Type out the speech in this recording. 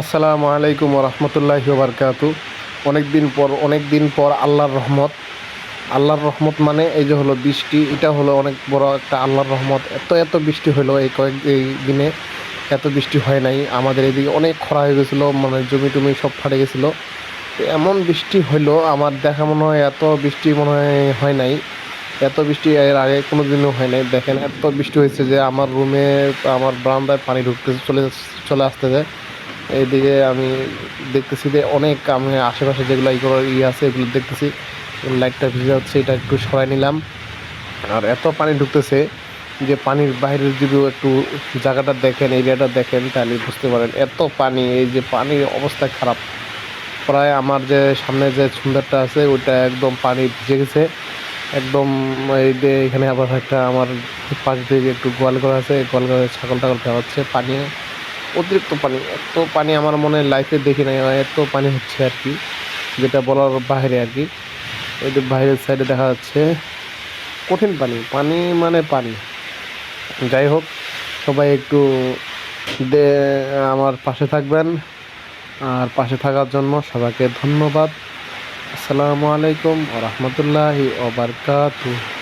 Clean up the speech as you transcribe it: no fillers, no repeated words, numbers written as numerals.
আসসালামু আলাইকুম রহমতুল্লাহি বারকাতু। অনেক দিন পর আল্লাহর রহমত মানে এই যে হলো বৃষ্টি, এটা হলো অনেক বড় একটা আল্লাহর রহমত। এত বৃষ্টি হলো এই দিনে। এত বৃষ্টি হয় নাই আমাদের এদিকে, অনেক খরা হয়ে গেছিলো, মানে জমি টমি সব ফাটে গেছিলো। তো এমন বৃষ্টি হইলো আমার দেখা মনে হয় এত বৃষ্টি মনে হয় নাই। এত বৃষ্টি এর আগে কোনো দিনও হয় নাই। দেখেন এত বৃষ্টি হয়েছে যে আমার রুমে, আমার বারান্দায় পানি ঢুকতেছে, চলে আসতেছে। এইদিকে আমি দেখতেছি যে অনেক, আমি আশেপাশে যেগুলো আছে এগুলো দেখতেছি। লাইটটা ভিজে যাচ্ছে, এটা একটু সরাই নিলাম। আর এত পানি ঢুকতেছে যে পানির বাইরে যদি একটু জায়গাটা দেখেন, এরিয়াটা দেখেন, তাহলে বুঝতে পারেন এত পানি। এই যে পানির অবস্থা খারাপ, প্রায় আমার যে সামনে যে সুন্দরটা আছে ওইটা একদম পানি ভিজে গেছে একদম। এই যে এখানে আবার একটা আমার পাশ দিয়ে একটু গোয়াল ঘর আছে, গোয়াল ঘরে ছাগল টাগল খাওয়াচ্ছে। পানি অতিরিক্ত পানি, এত পানি আমার মনে হয় লাইফে দেখি নাই, এত পানি হচ্ছে আর কি, যেটা বলার বাইরে আর কি। এই যে বাইরের সাইডে দেখা যাচ্ছে কঠিন পানি, পানি মানে পানি। যাই হোক, সবাই একটু দে আমার পাশে থাকবেন। আর পাশে থাকার জন্য সবাইকে ধন্যবাদ। আসসালামু আলাইকুম ওয়া রাহমাতুল্লাহি ওয়া বারাকাতুহু।